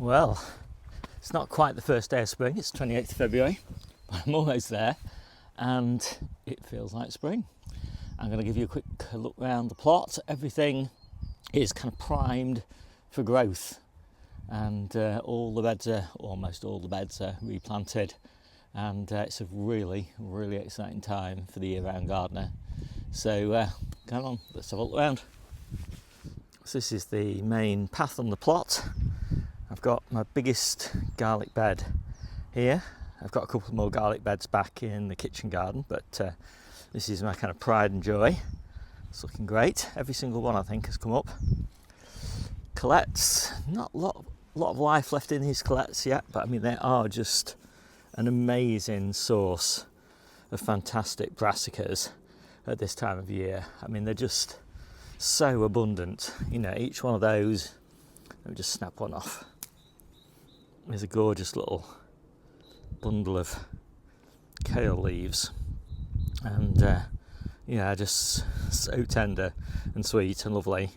Well, it's not quite the first day of spring, it's 28th of February, but I'm almost there and it feels like spring. I'm going to give you a quick look around the plot. Everything is kind of primed for growth and all the beds are, almost all the beds are replanted, and it's a really exciting time for the year-round gardener. So come on, let's have a look around. So this is the main path on the plot. I've got my biggest garlic bed here. I've got a couple more garlic beds back in the kitchen garden, but this is my kind of pride and joy. It's looking great. Every single one I think has come up. Colettes, not a lot of life left in these colettes yet, but I mean they are just an amazing source of fantastic brassicas at this time of year. I mean they're just so abundant. You know, each one of those, let me just snap one off. There's a gorgeous little bundle of kale leaves, and yeah, just so tender and sweet and lovely.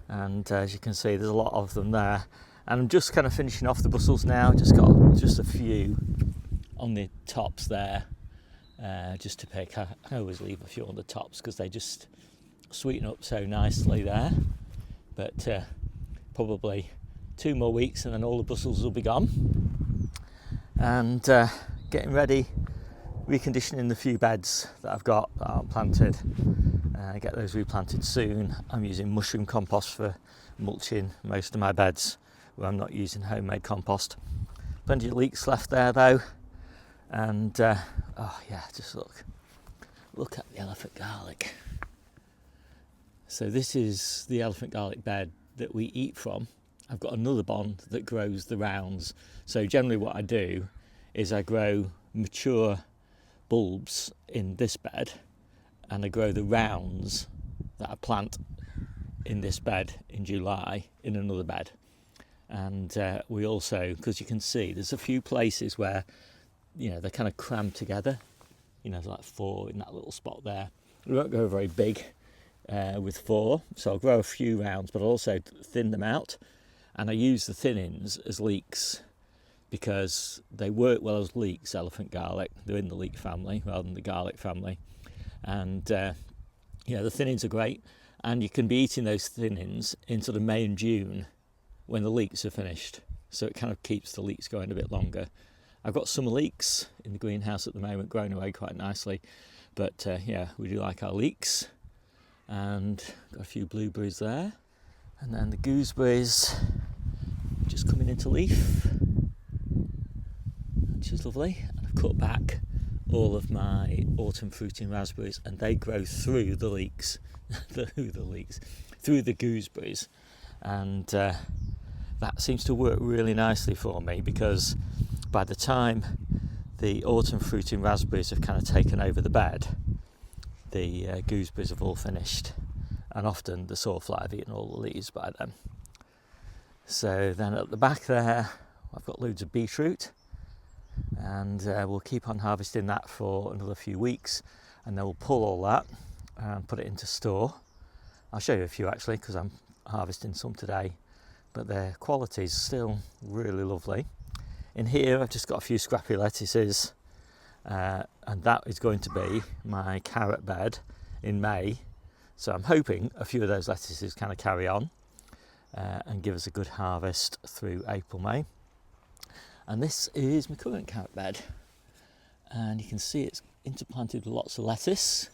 And as you can see, there's a lot of them there. And I'm just kind of finishing off the bustles now. Just got just a few on the tops there, just to pick. I always leave a few on the tops because they just sweeten up so nicely there. But probably 2 more weeks and then all the bustles will be gone. And getting ready, reconditioning the few beds that I've got that aren't planted. Get those replanted soon. I'm using mushroom compost for mulching most of my beds where I'm not using homemade compost. Plenty of leeks left there though. And oh yeah, just look at the elephant garlic. So this is the elephant garlic bed that we eat from. I've got another bond that grows the rounds. So generally what I do is I grow mature bulbs in this bed and I grow the rounds that I plant in this bed in July in another bed. And we also, because you can see there's a few places where, you know, they're kind of crammed together. You know, there's like 4 in that little spot there. We won't go very big with 4, so I'll grow a few rounds, but I'll also thin them out. And I use the thin-ins as leeks because they work well as leeks, elephant garlic. They're in the leek family rather than the garlic family. And yeah, the thin-ins are great. And you can be eating those thin-ins in sort of May and June when the leeks are finished. So it kind of keeps the leeks going a bit longer. I've got summer leeks in the greenhouse at the moment, growing away quite nicely. But yeah, we do like our leeks. And got a few blueberries there. And then the gooseberries just coming into leaf, which is lovely. And I've cut back all of my autumn fruiting raspberries, and they grow through the leeks, through the gooseberries. And that seems to work really nicely for me because by the time the autumn fruiting raspberries have kind of taken over the bed, the gooseberries have all finished. And often the sawfly have eaten all the leaves by then. So then at the back there, I've got loads of beetroot, and we'll keep on harvesting that for another few weeks, and then we'll pull all that and put it into store. I'll show you a few actually, because I'm harvesting some today, but their quality is still really lovely. In here, I've just got a few scrappy lettuces, and that is going to be my carrot bed in May. So I'm hoping a few of those lettuces kind of carry on and give us a good harvest through April, May. And this is my current carrot bed. And you can see it's interplanted with lots of lettuce,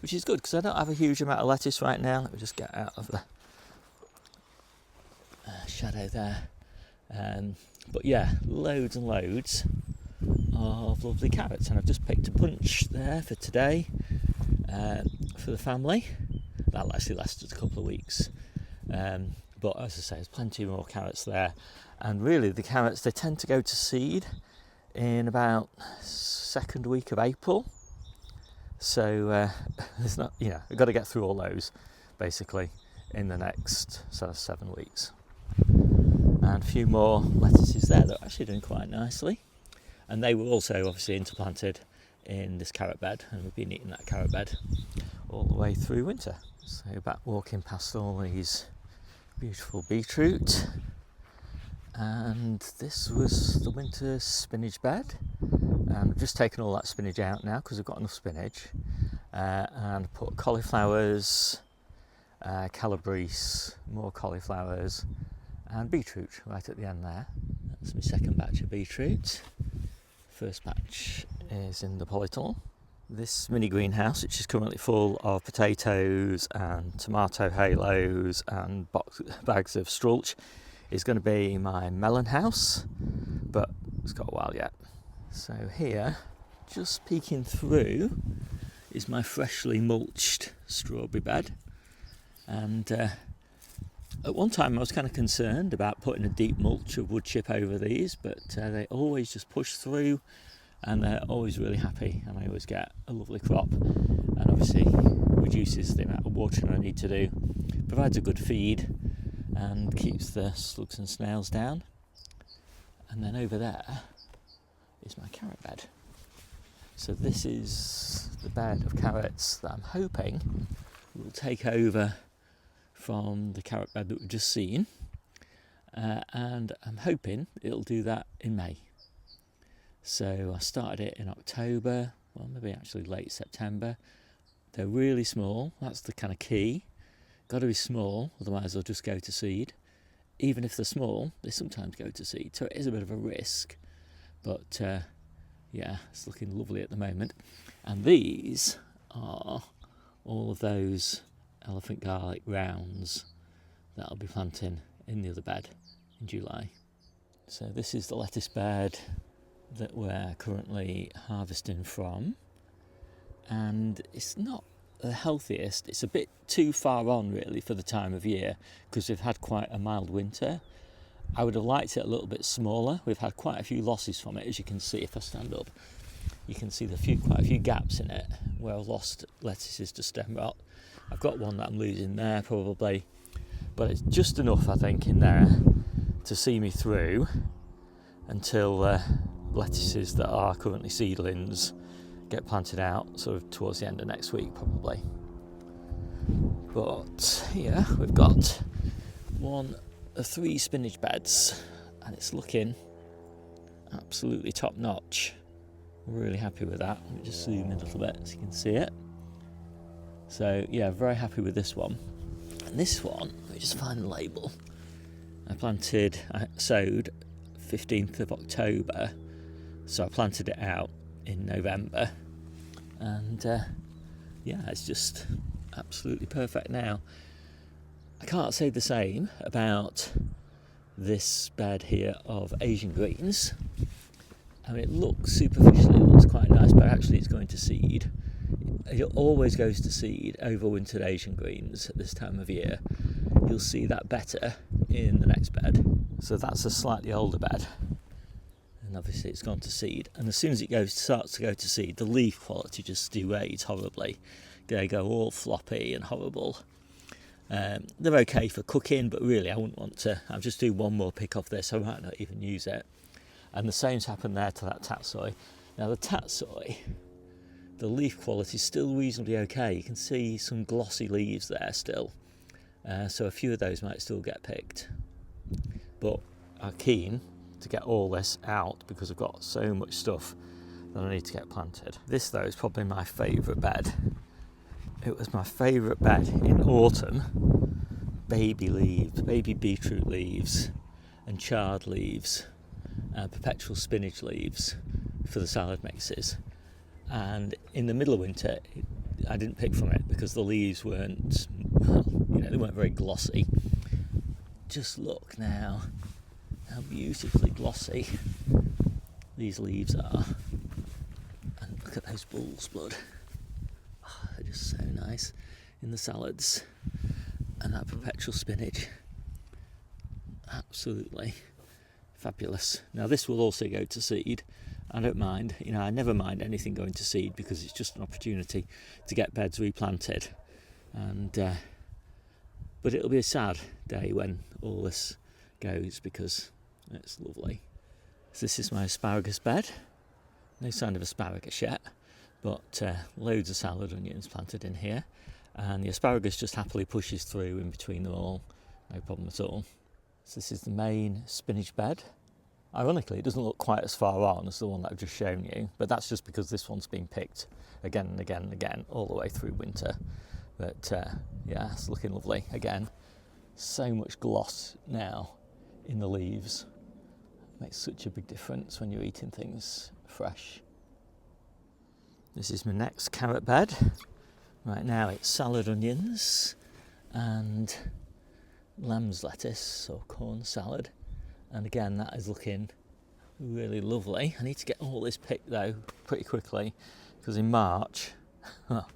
which is good because I don't have a huge amount of lettuce right now. Let me just get out of the shadow there. But yeah, loads and loads of lovely carrots. And I've just picked a bunch there for today for the family. That'll actually last us a couple of weeks. But as I say, there's plenty more carrots there. And really the carrots, they tend to go to seed in about second week of April. So there's not, you know, I've got to get through all those basically in the next sort of 7 weeks. And a few more lettuces there that are actually doing quite nicely. And they were also obviously interplanted in this carrot bed, and we've been eating that carrot bed all the way through winter. So back walking past all these beautiful beetroot, And this was the winter spinach bed, and I've just taken all that spinach out now because I've got enough spinach, and put cauliflowers, Cabarges, more cauliflowers, and beetroot right at the end there. That's my second batch of beetroot. First batch is in the Polytunnel. This mini greenhouse, which is currently full of potatoes and tomato halos and bags of strulch, is going to be my melon house, but it's got a while yet. So here, just peeking through, is my freshly mulched strawberry bed. And at one time I was kind of concerned about putting a deep mulch of wood chip over these, but they always just push through, and they're always really happy, and I always get a lovely crop, and obviously reduces the amount of watering I need to do, provides a good feed, and keeps the slugs and snails down. And then over there is my carrot bed. So this is the bed of carrots that I'm hoping will take over from the carrot bed that we've just seen, and I'm hoping it'll do that in May. So I started it in October, well maybe actually late September. They're really small, that's the kind of key. Got to be small, otherwise they'll just go to seed. Even if they're small, they sometimes go to seed, so it is a bit of a risk. But yeah, it's looking lovely at the moment. And these are all of those elephant garlic rounds that I'll be planting in the other bed in July. So this is the lettuce bed that we're currently harvesting from, and it's not the healthiest. It's a bit too far on really for the time of year because we've had quite a mild winter. I would have liked it a little bit smaller. We've had quite a few losses from it, as you can see if I stand up. You can see quite a few gaps in it where I've lost lettuces to stem rot. I've got one that I'm losing there probably, but it's just enough I think in there to see me through until lettuces that are currently seedlings get planted out sort of towards the end of next week probably. But here we've got one of 3 spinach beds, and it's looking absolutely top notch. Really happy with that. Let me just zoom in a little bit so you can see it. So yeah, very happy with this one. And this one, let me just find the label. I sowed 15th of October, so I planted it out in November, and yeah, it's just absolutely perfect now. I can't say the same about this bed here of Asian greens. I mean, it looks superficially, it looks quite nice, but actually it's going to seed. It always goes to seed, overwintered Asian greens at this time of year. You'll see that better in the next bed. So that's a slightly older bed, and obviously it's gone to seed, and as soon as it starts to go to seed, the leaf quality just degrades horribly. They go all floppy and horrible. They're okay for cooking, but really I wouldn't want to. I'll just do one more pick off this, I might not even use it. And the same's happened there to that tatsoi. Now the tatsoi, the leaf quality is still reasonably okay. You can see some glossy leaves there still, so a few of those might still get picked, but I'm keen to get all this out because I've got so much stuff that I need to get planted. This though is probably my favourite bed. It was my favourite bed in autumn. Baby leaves, baby beetroot leaves and chard leaves and perpetual spinach leaves for the salad mixes. And in the middle of winter I didn't pick from it because the leaves weren't, well, they weren't very glossy. Just look now how beautifully glossy these leaves are, and look at those bull's blood. Oh, they're just so nice in the salads, and that perpetual spinach, absolutely fabulous. Now this will also go to seed. I don't mind, I never mind anything going to seed because it's just an opportunity to get beds replanted, and but it'll be a sad day when all this goes because it's lovely. So this is my asparagus bed. No sign of asparagus yet, but loads of salad onions planted in here, and the asparagus just happily pushes through in between them all, no problem at all. So this is the main spinach bed. Ironically, it doesn't look quite as far on as the one that I've just shown you, but that's just because this one's been picked again and again and again all the way through winter. But yeah, it's looking lovely. Again, so much gloss now in the leaves. Makes such a big difference when you're eating things fresh. This is my next carrot bed. Right now it's salad onions and lamb's lettuce or corn salad. And again, that is looking really lovely. I need to get all this picked though pretty quickly, because in March, well,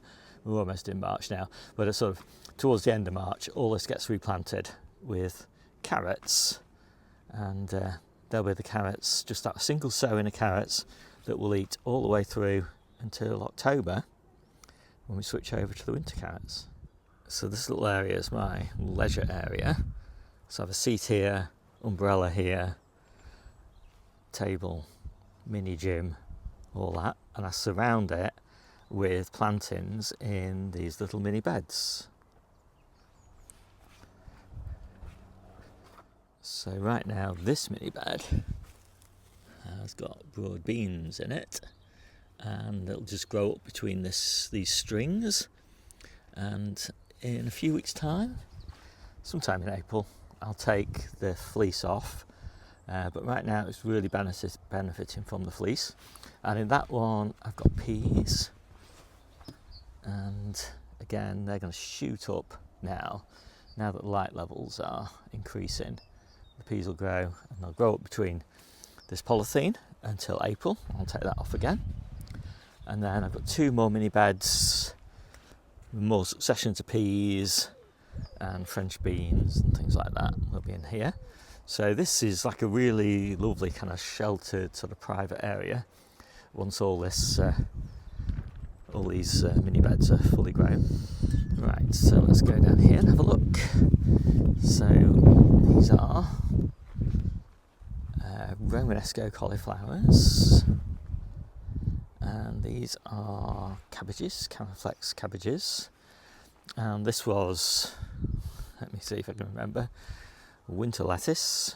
we're almost in March now, but it's sort of towards the end of March, all this gets replanted with carrots, and there'll be the carrots, just that single sowing of carrots that we'll eat all the way through until October, when we switch over to the winter carrots. So this little area is my leisure area. So I have a seat here, umbrella here, table, mini gym, all that, and I surround it with plantings in these little mini beds. So right now this mini bed has got broad beans in it, and it'll just grow up between these strings, and in a few weeks' time, sometime in April, I'll take the fleece off, but right now it's really benefiting from the fleece. And in that one I've got peas, and again they're going to shoot up now that the light levels are increasing. The peas will grow, and they'll grow up between this polythene until April. I'll take that off again, and then I've got 2 more mini beds, more successions of peas and French beans and things like that will be in here. So this is like a really lovely kind of sheltered sort of private area once all these mini beds are fully grown. Right, so let's go down here and have a look. So these are Romanesco cauliflowers, and these are cabbages, Camouflex cabbages. And this was, let me see if I can remember, winter lettuce.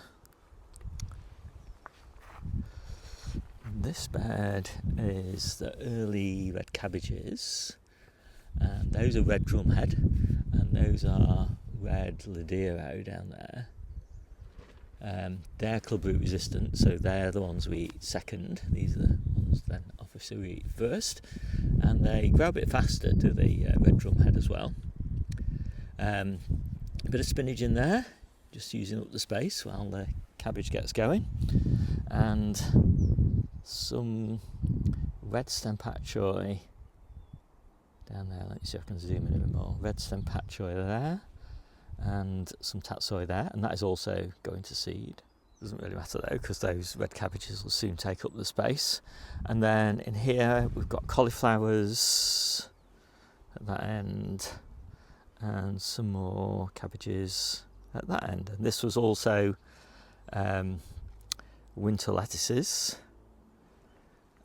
This bed is the early red cabbages, and those are red drumhead, and those are red ladero down there. They're club root resistant, so they're the ones we eat second. These are the ones then obviously we eat first, and they grow a bit faster to the red drumhead as well. A bit of spinach in there, just using up the space while the cabbage gets going, and some red stem pak choy down there. Let me see if I can zoom in a bit more. Red stem pak choy there, and some tatsoi there, and that is also going to seed. Doesn't really matter though, because those red cabbages will soon take up the space. And then in here we've got cauliflowers at that end, and some more cabbages at that end. And this was also winter lettuces,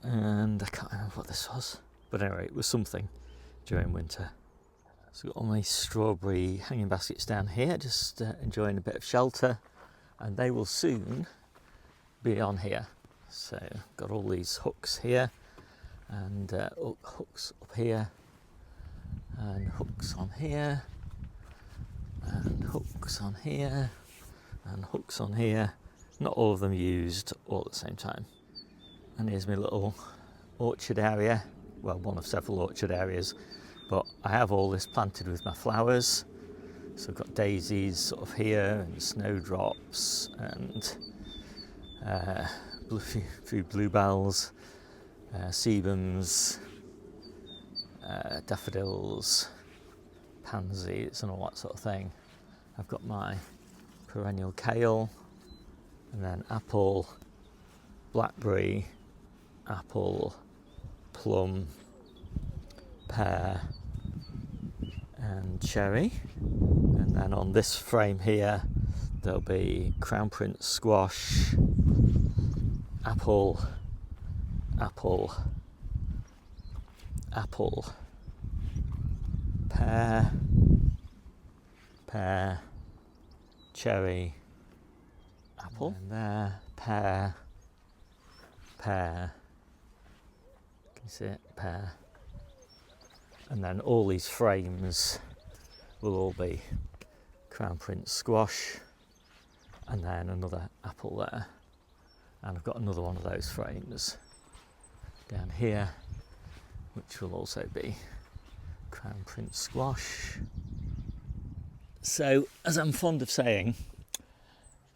and I can't remember what this was, but anyway, it was something during winter. So I've got all my strawberry hanging baskets down here, just enjoying a bit of shelter, and they will soon be on here. So I've got all these hooks here, and hooks up here, and hooks on here, and hooks on here, and hooks on here. Not all of them used all at the same time. And here's my little orchard area, well, one of several orchard areas, but I have all this planted with my flowers. So I've got daisies sort of here, and snowdrops, and few bluebells, sebums, daffodils, pansies, and all that sort of thing. I've got my perennial kale, and then apple, blackberry, apple, plum, pear, and cherry. And then on this frame here there'll be crown prince squash, apple, pear, cherry, apple. And there, pear, pear. Can you see it? Pear. And then all these frames will all be Crown Prince squash, and then another apple there. And I've got another one of those frames down here, which will also be Crown Prince squash. So, as I'm fond of saying,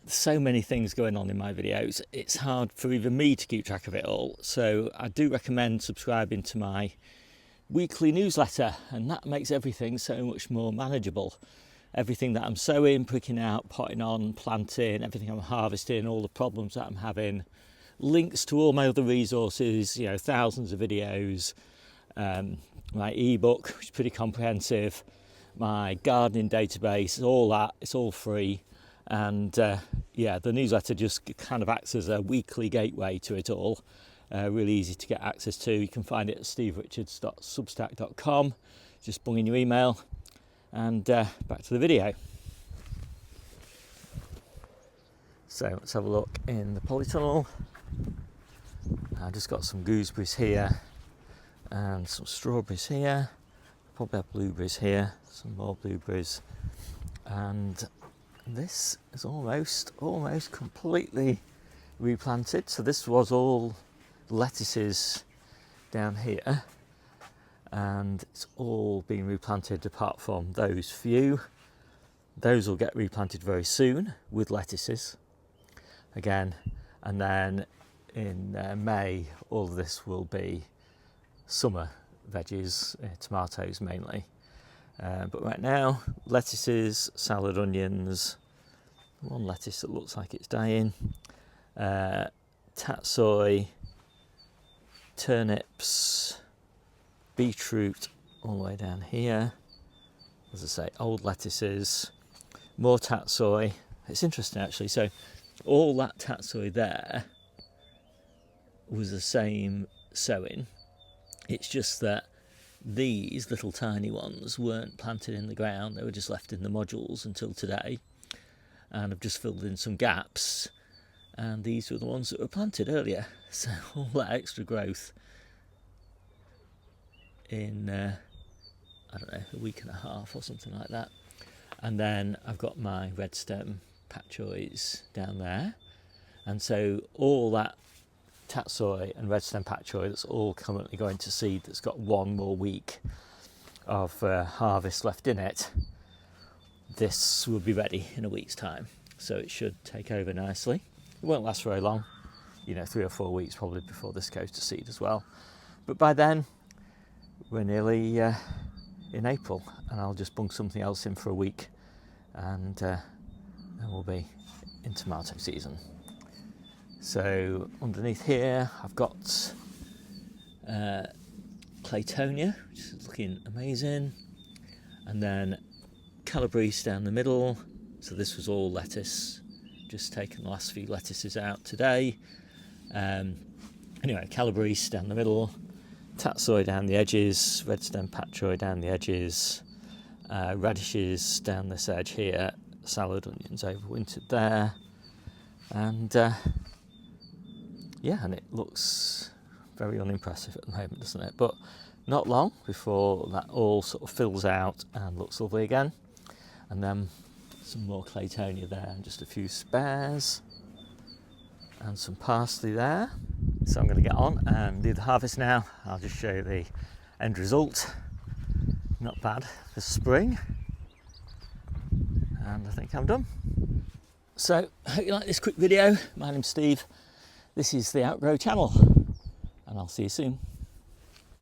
so many things going on in my videos, it's hard for even me to keep track of it all. So I do recommend subscribing to my weekly newsletter, and that makes everything so much more manageable. Everything that I'm sowing, pricking out, potting on, planting, everything I'm harvesting, all the problems that I'm having, links to all my other resources, you know, thousands of videos, my ebook, which is pretty comprehensive, my gardening database, all that, it's all free. And yeah, the newsletter just kind of acts as a weekly gateway to it all. Really easy to get access to. You can find it at steverichards.substack.com. Just bung in your email. And back to the video. So let's have a look in the Polytunnel. I've just got some gooseberries here and some strawberries here. Probably have blueberries here, some more blueberries. And this is almost completely replanted. So this was all lettuces down here, and it's all been replanted apart from those few. Those will get replanted very soon with lettuces again, and then in May all of this will be summer veggies, tomatoes mainly. But right now, lettuces, salad onions, one lettuce that looks like it's dying, tatsoi, turnips, beetroot all the way down here. As I say, old lettuces, more tatsoi. It's interesting actually, so all that tatsoi there was the same sowing. It's just that these little tiny ones weren't planted in the ground, they were just left in the modules until today, and I've just filled in some gaps, and these were the ones that were planted earlier. So all that extra growth in I don't know, a week and a half or something like that. And then I've got my red stem patchois down there, and so all that tatsoi and red stem patchoy, that's all currently going to seed, that's got one more week of harvest left in it. This will be ready in a week's time, so it should take over nicely. It won't last very long, you know, 3 or 4 weeks probably before this goes to seed as well. But by then we're nearly in April, and I'll just bung something else in for a week, and then we'll be in tomato season. So underneath here I've got Claytonia, which is looking amazing, and then Cabarges down the middle. So this was all lettuce, just taken the last few lettuces out today. Anyway, Cabarges down the middle, tatsoi down the edges, red stem patchoy down the edges, radishes down this edge here, salad onions overwintered there, and yeah, and it looks very unimpressive at the moment, doesn't it? But not long before that all sort of fills out and looks lovely again. And then some more Claytonia there, and just a few spares, and some parsley there. So I'm going to get on and do the harvest now. I'll just show you the end result. Not bad for spring. And I think I'm done. So I hope you like this quick video. My name's Steve. This is the Outgrow channel, and I'll see you soon.